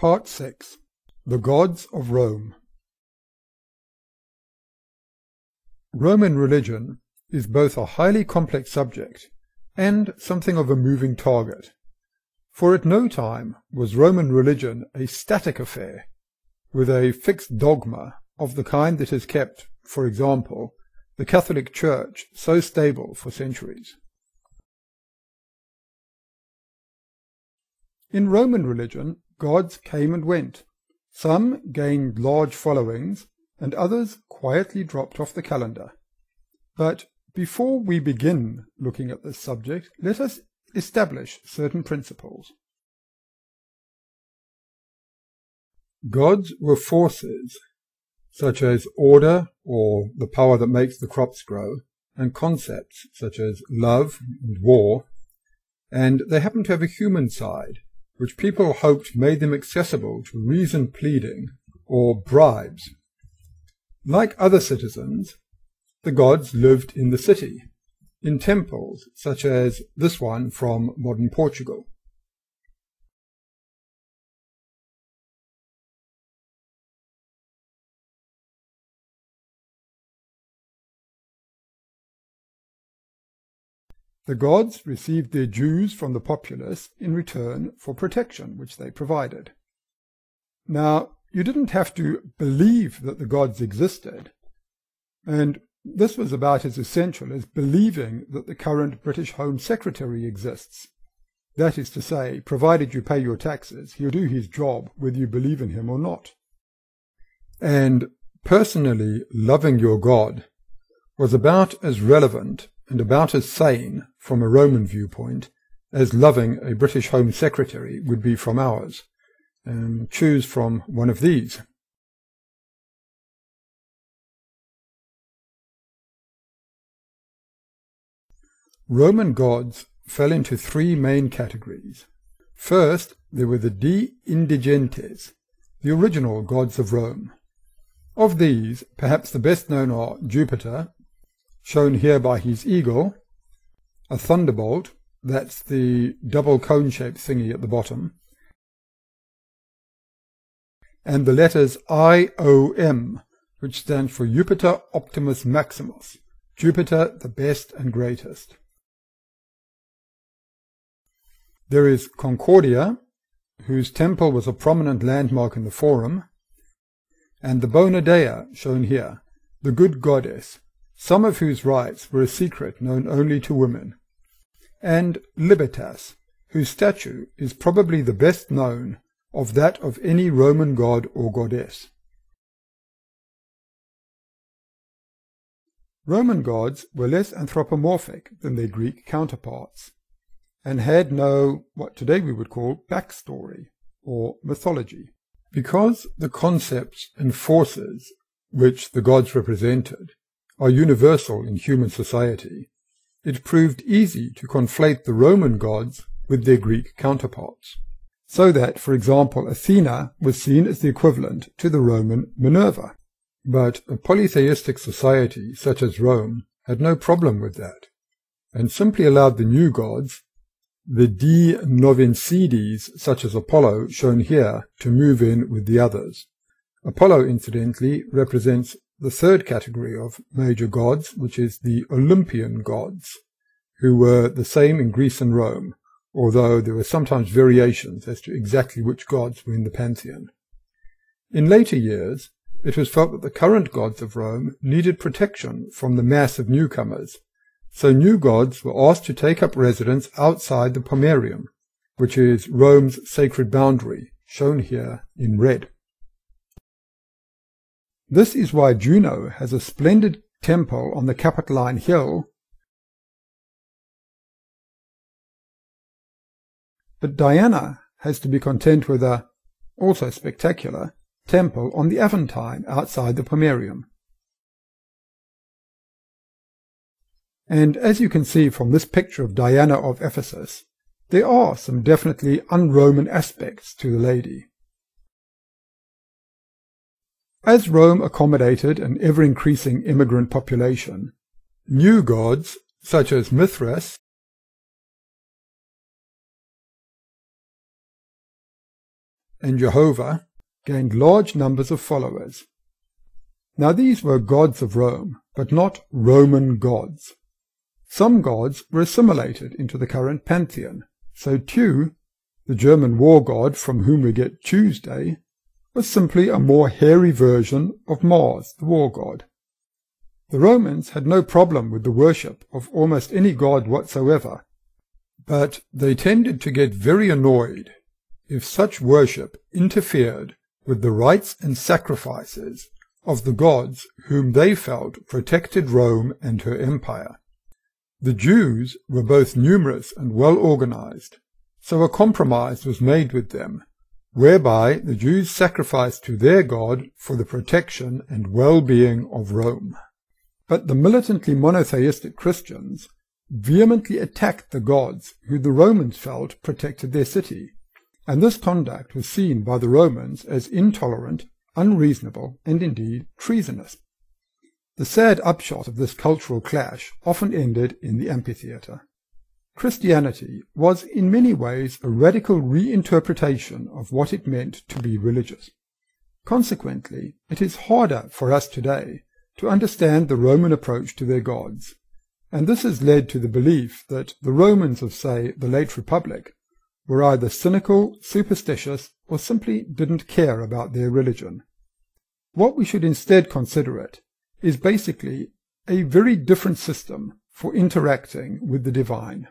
Part 6. The Gods of Rome. Roman religion is both a highly complex subject and something of a moving target, for at no time was Roman religion a static affair, with a fixed dogma of the kind that has kept, for example, the Catholic Church so stable for centuries. In Roman religion, gods came and went. Some gained large followings, and others quietly dropped off the calendar. But before we begin looking at this subject, let us establish certain principles. Gods were forces, such as order or the power that makes the crops grow, and concepts such as love and war, and they happen to have a human side, which people hoped made them accessible to reason pleading or bribes. Like other citizens, the gods lived in the city, in temples such as this one from modern Portugal. The gods received their dues from the populace in return for protection, which they provided. Now, you didn't have to believe that the gods existed, and this was about as essential as believing that the current British Home Secretary exists. That is to say, provided you pay your taxes, he'll do his job whether you believe in him or not. And personally loving your God was about as relevant and about as sane from a Roman viewpoint as loving a British Home Secretary would be from ours. Choose from one of these. Roman gods fell into three main categories. First, there were the de indigentes, the original gods of Rome. Of these, perhaps the best known are Jupiter, shown here by his eagle, a thunderbolt, that's the double cone-shaped thingy at the bottom, and the letters IOM, which stands for Jupiter Optimus Maximus, Jupiter the best and greatest. There is Concordia, whose temple was a prominent landmark in the Forum, and the Bona Dea, shown here, the good goddess, some of whose rites were a secret known only to women, and Libertas, whose statue is probably the best known of that of any Roman god or goddess. Roman gods were less anthropomorphic than their Greek counterparts, and had no, what today we would call, backstory or mythology. Because the concepts and forces which the gods represented are universal in human society, it proved easy to conflate the Roman gods with their Greek counterparts, so that, for example, Athena was seen as the equivalent to the Roman Minerva. But a polytheistic society such as Rome had no problem with that, and simply allowed the new gods, the de novincides such as Apollo shown here, to move in with the others. Apollo, incidentally, represents the third category of major gods, which is the Olympian gods, who were the same in Greece and Rome, although there were sometimes variations as to exactly which gods were in the pantheon. In later years, it was felt that the current gods of Rome needed protection from the mass of newcomers, so new gods were asked to take up residence outside the Pomerium, which is Rome's sacred boundary, shown here in red. This is why Juno has a splendid temple on the Capitoline Hill, but Diana has to be content with a, also spectacular, temple on the Aventine outside the Pomerium. And as you can see from this picture of Diana of Ephesus, there are some definitely un-Roman aspects to the lady. As Rome accommodated an ever-increasing immigrant population, new gods, such as Mithras, and Jehovah gained large numbers of followers. Now these were gods of Rome, but not Roman gods. Some gods were assimilated into the current pantheon, so Tew, the German war god from whom we get Tuesday, was simply a more hairy version of Mars, the war god. The Romans had no problem with the worship of almost any god whatsoever, but they tended to get very annoyed if such worship interfered with the rites and sacrifices of the gods whom they felt protected Rome and her empire. The Jews were both numerous and well organized, so a compromise was made with them, whereby the Jews sacrificed to their god for the protection and well-being of Rome. But the militantly monotheistic Christians vehemently attacked the gods who the Romans felt protected their city, and this conduct was seen by the Romans as intolerant, unreasonable, and indeed treasonous. The sad upshot of this cultural clash often ended in the amphitheatre. Christianity was in many ways a radical reinterpretation of what it meant to be religious. Consequently, it is harder for us today to understand the Roman approach to their gods, and this has led to the belief that the Romans of, say, the late Republic were either cynical, superstitious, or simply didn't care about their religion. What we should instead consider it is basically a very different system for interacting with the divine.